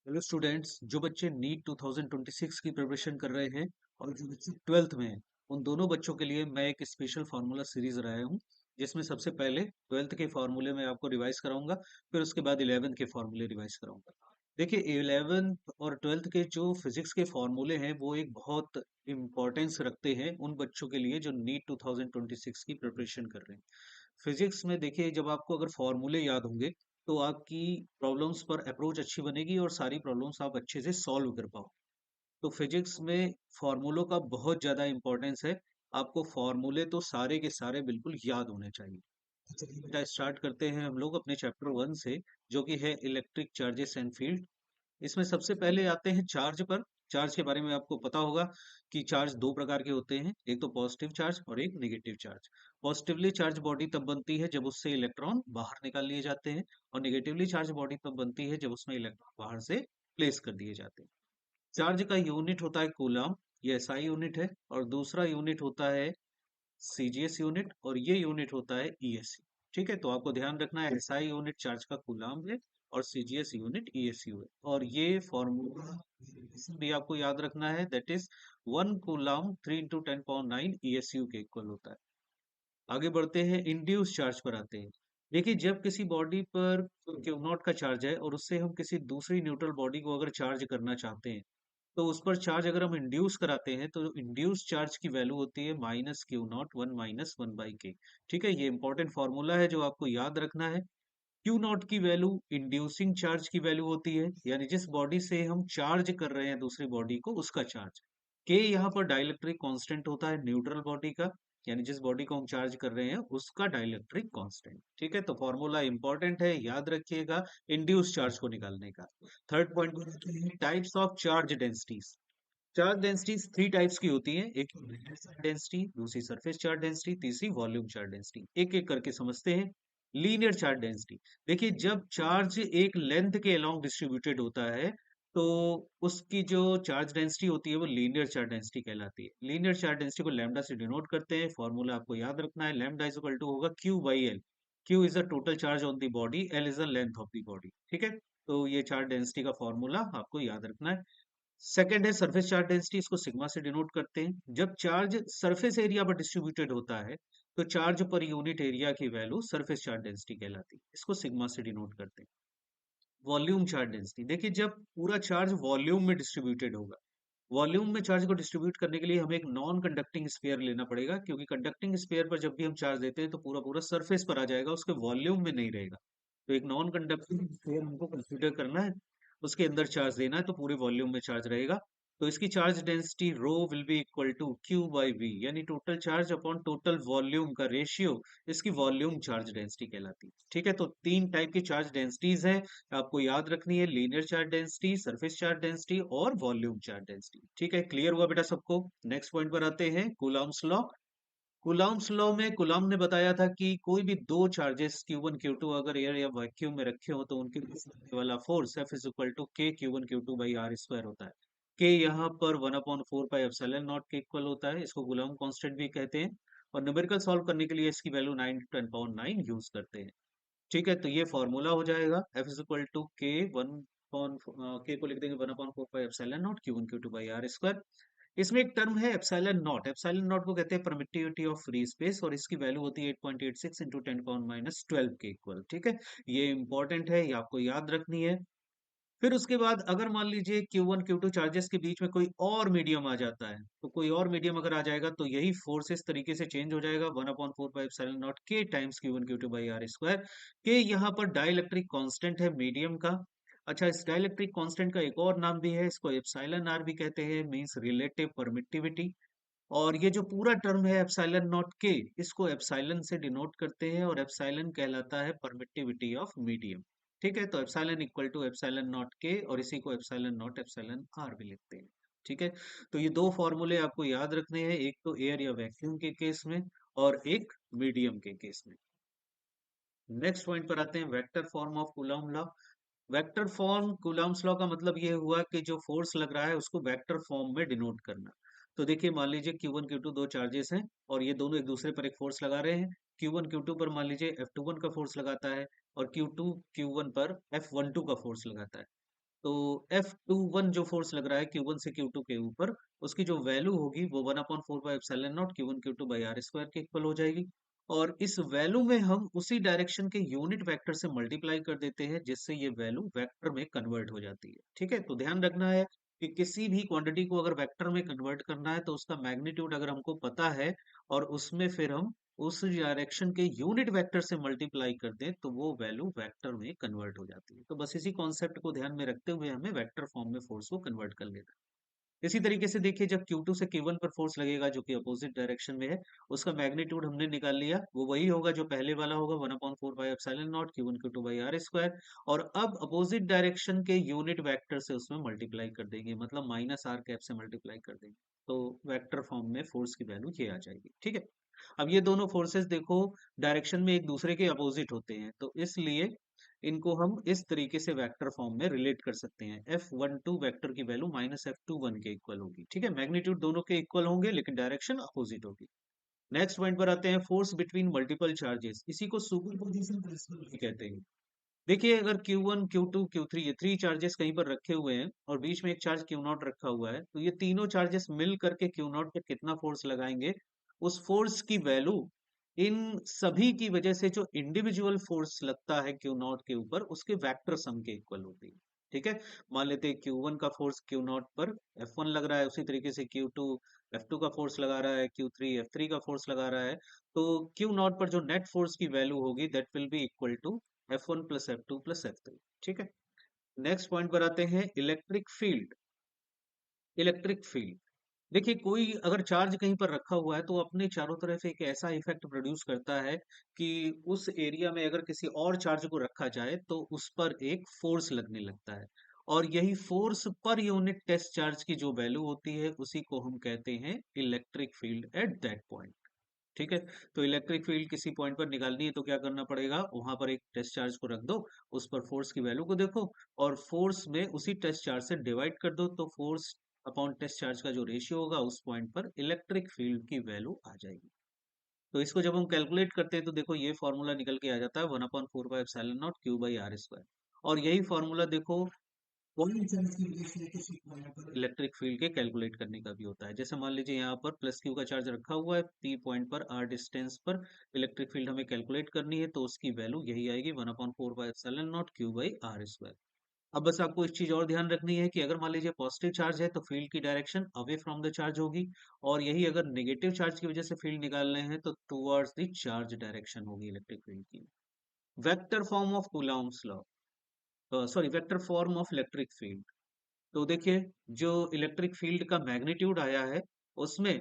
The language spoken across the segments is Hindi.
हेलो स्टूडेंट्स, जो बच्चे नीट 2026 की प्रिपरेशन कर रहे हैं और जो बच्चे ट्वेल्थ में हैं, उन दोनों बच्चों के लिए मैं एक स्पेशल फार्मूला सीरीज लाया हूँ। जिसमें सबसे पहले ट्वेल्थ के फार्मूले में आपको रिवाइज कराऊंगा। फिर उसके बाद इलेवेंथ के फार्मूले रिवाइज कराऊंगा। देखिए, इलेवेंथ और ट्वेल्थ के जो फिजिक्स के फार्मूले हैं वो एक बहुत इम्पोर्टेंस रखते हैं उन बच्चों के लिए जो नीट 2026 की प्रिपरेशन कर रहे हैं। फिजिक्स में देखिए, जब आपको अगर फॉर्मूले याद होंगे तो आपकी प्रॉब्लम्स पर अप्रोच अच्छी बनेगी और सारी प्रॉब्लम्स आप अच्छे से सॉल्व कर पाओ। तो फिजिक्स में फॉर्मूलों का बहुत ज़्यादा इंपॉर्टेंस है। आपको फॉर्मूले तो सारे के सारे बिल्कुल याद होने चाहिए। तो चलिए बेटा, स्टार्ट करते हैं हम लोग अपने चैप्टर वन से, जो कि है इलेक्ट्रिक चार्जेस एंड फील्ड। इसमें सबसे पहले आते हैं चार्ज पर। चार्ज के बारे में आपको पता होगा कि चार्ज दो प्रकार के होते हैं, एक तो पॉजिटिव चार्ज और एक negative charge. Positively charge body तब बनती है जब उससे इलेक्ट्रॉन बाहर निकाल लिए जाते हैं, और नेगेटिवली चार्ज बॉडी तब बनती है जब उसमें इलेक्ट्रॉन बाहर से प्लेस कर दिए जाते हैं। चार्ज का यूनिट होता है कूलम, ये एसआई यूनिट है। और दूसरा यूनिट होता है सीजीएस यूनिट, और ये यूनिट होता है ईएसयू। ठीक है, तो आपको ध्यान रखना है एसआई यूनिट चार्ज का कूलम है और सीजीएस यूनिट ईएसयू है। और ये फॉर्मूला भी आपको याद रखना है, दैट इज 1 कूलम 3 × 10⁹ ईएसयू के इक्वल होता है। आगे बढ़ते हैं, इंड्यूस चार्ज पर आते हैं। देखिए, जब किसी बॉडी पर क्यू नॉट का चार्ज है और उससे हम किसी दूसरी न्यूट्रल बॉडी को अगर चार्ज करना चाहते हैं, तो उस पर चार्ज अगर हम इंड्यूस कराते हैं तो इंड्यूस चार्ज की वैल्यू होती है -Q0 1 - 1/k। ठीक है, ये इंपॉर्टेंट फॉर्मूला है जो आपको याद रखना है। क्यू नॉट की वैल्यू इंड्यूसिंग चार्ज की वैल्यू होती है, यानी जिस बॉडी से हम चार्ज कर रहे हैं दूसरी बॉडी को, उसका चार्ज। के यहाँ पर डाइलेक्ट्रिक कांस्टेंट होता है न्यूट्रल बॉडी का, यानी जिस बॉडी को हम चार्ज कर रहे हैं उसका डाइलेक्ट्रिक कांस्टेंट। ठीक है, तो फॉर्मूला इंपॉर्टेंट है, याद रखिएगा इंड्यूस चार्ज को निकालने का। थर्ड पॉइंट पर आते हैं, types of charge densities. Charge densities three types की होती हैं, एक डेंसिटी, दूसरी सरफेस चार्ज डेंसिटी, तीसरी वॉल्यूम चार्ज डेंसिटी। एक एक करके समझते हैं। Linear charge density. देखिए, जब चार्ज एक लेंथ के अलोंग डिस्ट्रीब्यूटेड होता है तो उसकी जो चार्ज डेंसिटी होती है वो लीनियर चार्ज डेंसिटी कहलाती है। लीनियर चार्ज डेंसिटी को लैम्डा से डिनोट करते हैं। फॉर्मूला आपको याद रखना है, लैम्डा इज इक्वल टू होगा Q/L। Q is the total charge on the body, L is the length of the body. ठीक है, तो ये चार्ज डेंसिटी का फॉर्मूला आपको याद रखना है। सेकंड है सरफेस चार्ज डेंसिटी, इसको सिग्मा से डिनोट करते हैं। जब चार्ज सरफेस एरिया पर डिस्ट्रीब्यूटेड होता है तो चार्ज पर यूनिट एरिया की वैल्यू सरफेस चार्ज डेंसिटी कहलाती है, इसको सिग्मा से डिनोट करते हैं। वॉल्यूम चार्ज डेंसिटी, देखिए जब पूरा चार्ज वॉल्यूम में डिस्ट्रीब्यूटेड होगा। वॉल्यूम में चार्ज को डिस्ट्रीब्यूट करने के लिए हमें एक नॉन कंडक्टिंग स्फीयर लेना पड़ेगा, क्योंकि कंडक्टिंग स्फीयर पर जब भी हम चार्ज देते हैं तो पूरा पूरा सरफेस पर आ जाएगा, उसके वॉल्यूम में नहीं रहेगा। तो एक नॉन कंडक्टिंग स्फीयर हमको कंसीडर करना है, उसके अंदर चार्ज देना है तो पूरे वॉल्यूम में चार्ज रहेगा। तो इसकी charge density rho will be equal to Q/V, यानी total charge upon total volume का रेशियो, इसकी वॉल्यूम चार्ज डेंसिटी कहलाती है। ठीक है, तो तीन टाइप की चार्ज डेंसिटीज हैं, आपको याद रखनी है, linear charge density, surface charge density और वॉल्यूम चार्ज डेंसिटी। ठीक है, क्लियर हुआ बेटा सबको। नेक्स्ट पॉइंट पर आते हैं, कूलॉम्स लॉ। कूलॉम्स लॉ में कूलॉम ने बताया था कि कोई भी दो चार्जेस Q1 Q2 अगर एयर या वैक्यूम में रखे हो तो उनके बीच लगने वाला force F is equal to K Q1 Q2 by R square होता है। K यहाँ पर 1/4 पाई एप्सिलॉन नॉट के इक्वल होता है, इसको कूलॉम कांस्टेंट भी कहते हैं। और न्यूमेरिकल सॉल्व करने के लिए इसकी वैल्यू 9 × 10⁹ यूज करते हैं। ठीक है, तो ये फॉर्मूला हो जाएगा, F इज इक्वल टू के को लिख देंगे 1/4 pi epsilon not Q1 Q2 by R square. इसमें एक टर्म है एप्सिलॉन नॉट। एप्सिलॉन नॉट को कहते हैं परमिटिविटी ऑफ फ्री स्पेस, और इसकी वैल्यू होती है 8.86 इंटू 10⁻12 के इक्वल। ठीक है, ये इंपॉर्टेंट है, ये आपको याद रखनी है। फिर उसके बाद अगर मान लीजिए Q1 Q2 चार्जेस के बीच में कोई और मीडियम आ जाता है, तो कोई और मीडियम अगर आ जाएगा तो यही फोर्स इस तरीके से चेंज हो जाएगा, 1/4 पाई एप्सिलॉन नॉट के times Q1 Q2 by R square. के यहाँ पर डाइलेक्ट्रिक कांस्टेंट है मीडियम का। अच्छा, इस डाइलेक्ट्रिक कांस्टेंट का एक और नाम भी है, इसको एप्सिलॉन आर भी कहते हैं, मींस रिलेटिव परमिटिविटी। और ये जो पूरा टर्म है एप्सिलॉन नॉट के, इसको एप्सिलॉन से डिनोट करते हैं, और एप्सिलॉन कहलाता है परमिटिविटी ऑफ मीडियम। ठीक है, तो epsilon equal to epsilon not के, और इसी को एप्सिलॉन नॉट एप्सिलॉन आर भी लिखते हैं। ठीक है, तो ये दो फॉर्मूले आपको याद रखने हैं, एक तो एयर या वैक्यूम के केस में और एक मीडियम के केस में। नेक्स्ट पॉइंट पर आते हैं, vector form of Coulomb law. Vector form Coulomb's law का मतलब ये हुआ कि जो फोर्स लग रहा है उसको वेक्टर फॉर्म में डिनोट करना। तो देखिए, मान लीजिए Q1 Q2 दो चार्जेस हैं और ये दोनों एक दूसरे पर एक फोर्स लगा रहे हैं। Q1 Q2 पर मान लीजिए F21 का फोर्स लगाता है, और Q2 Q1 पर F12 का फोर्स लगाता है। तो F21 जो फोर्स लग रहा है Q1 से Q2 के ऊपर, उसकी जो वैल्यू होगी वो 1/4 Q1 Q2 by R square के इक्वल हो जाएगी। और इस वैल्यू में हम उसी डायरेक्शन के यूनिट वेक्टर से मल्टीप्लाई कर देते हैं, जिससे ये वैल्यू वेक्टर में कन्वर्ट हो जाती है। ठीक है, तो ध्यान रखना है कि किसी भी क्वांटिटी को अगर वेक्टर में कन्वर्ट करना है तो उसका मैग्नीट्यूड अगर हमको पता है और उसमें फिर हम उस डायरेक्शन के यूनिट वेक्टर से मल्टीप्लाई कर दें तो वो वैल्यू वेक्टर में कन्वर्ट हो जाती है। तो बस इसी कॉन्सेप्ट को ध्यान में रखते हुए हमें वेक्टर फॉर्म में फोर्स को कन्वर्ट कर लेना है। इसी तरीके से देखिए, जब Q2 से Q1 पर फोर्स लगेगा जो कि अपोजिट डायरेक्शन में है, उसका मैग्नीट्यूड हमने निकाल लिया, वो वही होगा जो पहले वाला होगा, 1/4 Q1 Q2 by R square. और अब अपोजिट डायरेक्शन के यूनिट वेक्टर से उसमें मल्टीप्लाई कर देंगे, मतलब माइनस आर कैप से मल्टीप्लाई कर देंगे, तो वेक्टर फॉर्म में फोर्स की वैल्यू ये आ जाएगी। ठीक है, अब ये दोनों फोर्सेस देखो डायरेक्शन में एक दूसरे के अपोजिट होते हैं, तो इसलिए इनको हम इस तरीके से वेक्टर फॉर्म में रिलेट कर सकते हैं। F12 वेक्टर की वैल्यू माइनस F21 के इक्वल होगी। ठीक है, मैग्नीट्यूड दोनों के इक्वल होंगे लेकिन डायरेक्शन अपोजिट होगी। नेक्स्ट पॉइंट पर आते हैं, फोर्स बिटवीन मल्टीपल चार्जेस, इसी को सुपरपोजिशन प्रिंसिपल भी कहते हैं। देखिए, अगर Q1 Q2 Q3 ये थ्री चार्जेस कहीं पर रखे हुए हैं और बीच में एक चार्ज Q0 रखा हुआ है, तो ये तीनों चार्जेस मिल करके Q0 पे कितना फोर्स लगाएंगे, उस फोर्स की वैल्यू इन सभी की वजह से जो इंडिविजुअल फोर्स लगता है Q0 के ऊपर, उसके वेक्टर सम के इक्वल होती है। ठीक है, मान लेते हैं Q1 का फोर्स Q0 पर F1 लग रहा है, उसी तरीके से Q2 F2 का फोर्स लगा रहा है, Q3 F3 का फोर्स लगा रहा है। तो Q0 पर जो नेट फोर्स की वैल्यू होगी that will be equal to F1 plus F2 plus F3। ठीक है, नेक्स्ट पॉइंट पर आते हैं, इलेक्ट्रिक फील्ड। इलेक्ट्रिक फील्ड, देखिए कोई अगर चार्ज कहीं पर रखा हुआ है तो अपने चारों तरफ एक ऐसा इफेक्ट प्रोड्यूस करता है कि उस एरिया में अगर किसी और चार्ज को रखा जाए तो उस पर एक फोर्स लगने लगता है। और यही force per unit test charge की जो वैल्यू होती है उसी को हम कहते हैं electric field at that point. ठीक है, तो इलेक्ट्रिक फील्ड किसी पॉइंट पर निकालनी है तो क्या करना पड़ेगा, वहां पर एक टेस्ट चार्ज को रख दो, उस पर फोर्स की वैल्यू को देखो और फोर्स में उसी टेस्ट चार्ज से डिवाइड कर दो, तो फोर्स अपॉन टेस्ट चार्ज का जो रेशियो होगा उस पॉइंट पर इलेक्ट्रिक फील्ड की वैल्यू आ जाएगी। तो इसको जब हम कैलकुलेट करते हैं तो देखो ये फॉर्मूला निकल के आ जाता है 1/4 क्यू बाई आर स्क्वायर। और यही फॉर्मूला देखो पॉइंट चार्ज की वजह से किसी पॉइंट पर इलेक्ट्रिक फील्ड के कैलकुलेट करने का भी होता है। जैसे मान लीजिए यहाँ पर प्लस क्यू का चार्ज रखा हुआ है, पी पॉइंट पर आर डिस्टेंस पर इलेक्ट्रिक फील्ड हमें कैलकुलेट करनी है, तो उसकी वैल्यू यही आएगी 1/4 क्यू बाई आर स्क्वायर। अब बस आपको एक चीज और ध्यान रखनी है कि अगर मान लीजिए पॉजिटिव चार्ज है तो फील्ड की direction away from the charge होगी, और यही अगर नेगेटिव चार्ज की वजह से फील्ड निकालने हैं तो टुवर्ड्स द चार्ज डायरेक्शन होगी इलेक्ट्रिक फील्ड की। Vector form of Coulomb's law, sorry vector form of electric field. तो देखिए, जो इलेक्ट्रिक फील्ड का मैग्नीट्यूड आया है उसमें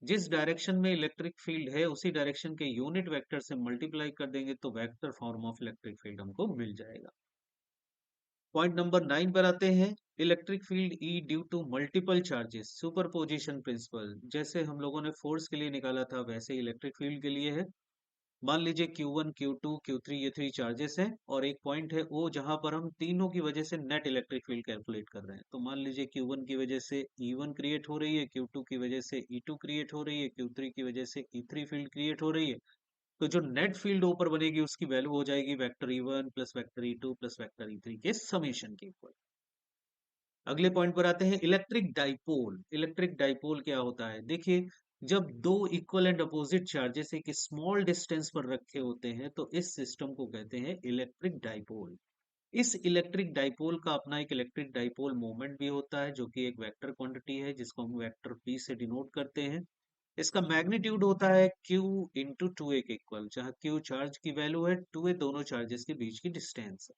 जिस डायरेक्शन में इलेक्ट्रिक फील्ड है उसी डायरेक्शन के यूनिट वेक्टर से मल्टीप्लाई कर देंगे तो vector form of electric field हमको मिल जाएगा। पॉइंट नंबर 9 पर आते हैं, electric field E due to multiple charges, superposition principle. जैसे हम लोगों ने फोर्स के लिए निकाला था वैसे इलेक्ट्रिक फील्ड के लिए है। मान लीजिए Q1 Q2 Q3 ये थ्री चार्जेस हैं और एक पॉइंट है O जहां पर हम तीनों की वजह से नेट इलेक्ट्रिक फील्ड कैलकुलेट कर रहे हैं। तो मान लीजिए Q1 की वजह से E1 क्रिएट हो रही है, Q2 की वजह से E2 क्रिएट हो रही है, Q3 की वजह से E3 फील्ड क्रिएट हो रही है। तो जो नेट फील्ड ऊपर बनेगी उसकी वैल्यू हो जाएगी vector E1 plus vector E2 plus vector E3 के समेशन के इक्वल। अगले पॉइंट पर आते हैं, इलेक्ट्रिक डाइपोल। इलेक्ट्रिक डाइपोल क्या होता है, देखिए जब दो इक्वल एंड अपोजिट चार्जेस एक स्मॉल डिस्टेंस पर रखे होते हैं तो इस सिस्टम को कहते हैं इलेक्ट्रिक डाइपोल। इस इलेक्ट्रिक डाइपोल का अपना एक इलेक्ट्रिक डाइपोल मोमेंट भी होता है जो कि एक वेक्टर क्वांटिटी है जिसको हम वेक्टर पी से डिनोट करते हैं। इसका मैग्नीट्यूड होता है Q इंटू टू ए के इक्वल, जहाँ Q चार्ज की वैल्यू है, टू ए दोनों चार्जेस के बीच की डिस्टेंस है।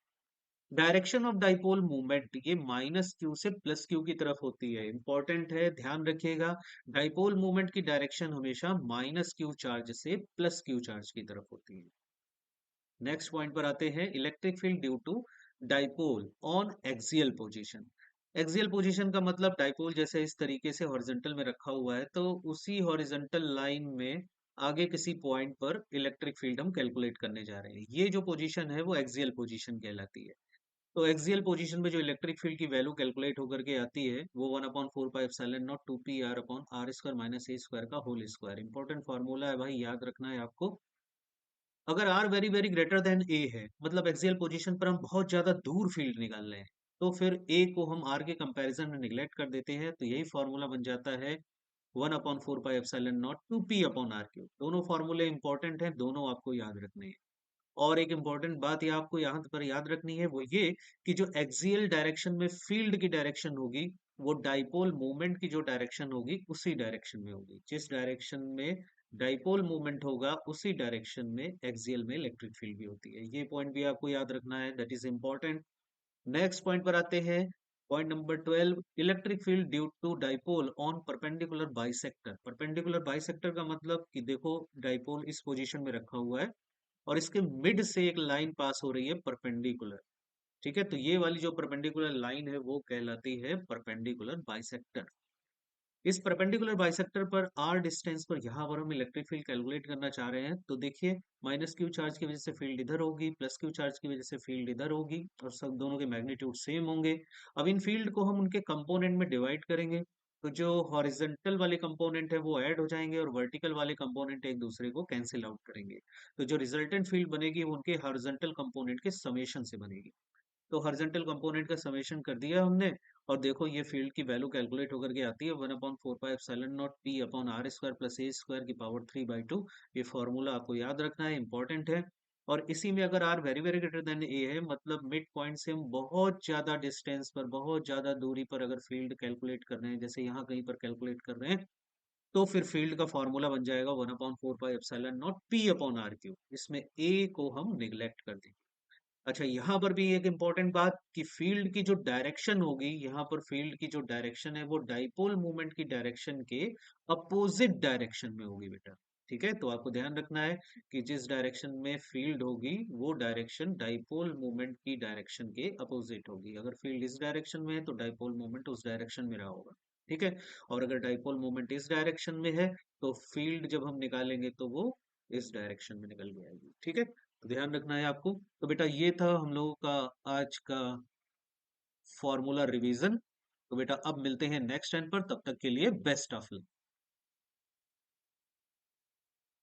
डायरेक्शन ऑफ डाइपोल मूवमेंट ये माइनस क्यू से प्लस क्यू की तरफ होती है, इंपॉर्टेंट है ध्यान रखिएगा। डाइपोल मूवमेंट की डायरेक्शन हमेशा माइनस क्यू चार्ज से प्लस क्यू चार्ज की तरफ होती है। नेक्स्ट पॉइंट पर आते हैं, electric field due to dipole on axial position. Axial position का मतलब डाइपोल जैसे इस तरीके से हॉरिजॉन्टल में रखा हुआ है तो उसी हॉरिजॉन्टल लाइन में आगे किसी पॉइंट पर इलेक्ट्रिक फील्ड हम कैलकुलेट करने जा रहे हैं। ये जो पोजीशन है वो एक्सियल पोजीशन कहलाती है। तो एक्सियल पोजीशन में जो इलेक्ट्रिक फील्ड की वैल्यू कैलकुलेट होकर के आती है वो 1/4 two p r upon r square minus a square का होल स्क्वायर। इंपॉर्टेंट फॉर्मूला है भाई, याद रखना है आपको। अगर r very very greater than a है, मतलब एक्सियल पोजीशन पर हम बहुत ज्यादा दूर फील्ड निकाल रहे हैं, तो फिर ए को हम आर के कंपैरिजन में निगलेक्ट कर देते हैं, तो यही फॉर्मूला बन जाता है 1/4 pi epsilon not 2p/r cube. दोनों फॉर्मूले इंपॉर्टेंट हैं, दोनों आपको याद रखने हैं। और एक इम्पॉर्टेंट बात ये आपको यहाँ पर याद रखनी है, वो ये कि जो एक्सियल डायरेक्शन में फील्ड की डायरेक्शन होगी, वो डाइपोल मूवमेंट की जो डायरेक्शन होगी उसी डायरेक्शन में होगी। जिस डायरेक्शन में डाइपोल मूवमेंट होगा उसी डायरेक्शन में एक्सियल में इलेक्ट्रिक फील्ड भी होती है। ये पॉइंट भी आपको याद रखना है, that is important. Next point पर आते हैं। Point number 12, electric field due to dipole on perpendicular bisector. Perpendicular bisector का मतलब कि देखो, डाइपोल इस पोजीशन में रखा हुआ है और इसके मिड से एक लाइन पास हो रही है परपेंडिकुलर। ठीक है, तो ये वाली जो परपेंडिकुलर लाइन है वो कहलाती है परपेंडिकुलर बाइसेक्टर। इस परपेंडिकुलर बाइसेक्टर पर आर डिस्टेंस पर यहाँ पर हम इलेक्ट्रिक फील्ड कैलकुलेट करना चाह रहे हैं, तो देखिए माइनस क्यू चार्ज की वजह से फील्ड इधर होगी, प्लस क्यू चार्ज की वजह से फील्ड इधर होगी, और सब दोनों के मैग्नीट्यूड सेम होंगे। अब इन फील्ड को हम उनके कंपोनेंट में डिवाइड करेंगे, तो जो हॉरिजेंटल वाले कंपोनेंट है वो ऐड हो जाएंगे और वर्टिकल वाले कंपोनेंट एक दूसरे को कैंसिल आउट करेंगे। तो जो रिजल्टेंट फील्ड बनेगी वो उनके हॉरिजेंटल कंपोनेंट के समेशन से बनेगी। तो हॉरिजॉन्टल कंपोनेंट का समेशन कर दिया हमने, और देखो ये फील्ड की वैल्यू कैलकुलेट होकर के आती है 1/4 pi epsilon not p/r² plus a² की पावर 3/2। ये फॉर्मूला आपको याद रखना है, इंपॉर्टेंट है। और इसी में अगर r very very greater then a है, मतलब मिड पॉइंट से हम बहुत ज्यादा डिस्टेंस पर, बहुत ज्यादा दूरी पर अगर फील्ड कैलकुलेट कर रहे हैं, जैसे यहाँ कहीं पर कैलकुलेट कर रहे हैं, तो फिर फील्ड का फॉर्मूला बन जाएगा 1/4 pi epsilon not p/r cube. इसमें a को हम निग्लेक्ट कर देंगे। अच्छा, यहाँ पर भी एक इंपॉर्टेंट बात कि फील्ड की जो डायरेक्शन होगी, यहाँ पर फील्ड की जो डायरेक्शन है वो डाइपोल मूवमेंट की डायरेक्शन के अपोजिट डायरेक्शन में होगी बेटा। ठीक है, तो आपको ध्यान रखना है कि जिस डायरेक्शन में फील्ड होगी वो डायरेक्शन डाइपोल मूवमेंट की डायरेक्शन के अपोजिट होगी। अगर फील्ड इस डायरेक्शन में है तो डाइपोल मूवमेंट उस डायरेक्शन में रहा होगा। ठीक है, और अगर डाइपोल मूवमेंट इस डायरेक्शन में है तो फील्ड जब हम निकालेंगे तो वो इस डायरेक्शन में निकल के आएगी। ठीक है, तो ध्यान रखना है आपको। तो बेटा ये था हम लोगों का आज का फॉर्मूला रिवीजन। तो बेटा अब मिलते हैं नेक्स्ट टाइम पर, तब तक के लिए बेस्ट ऑफ लक।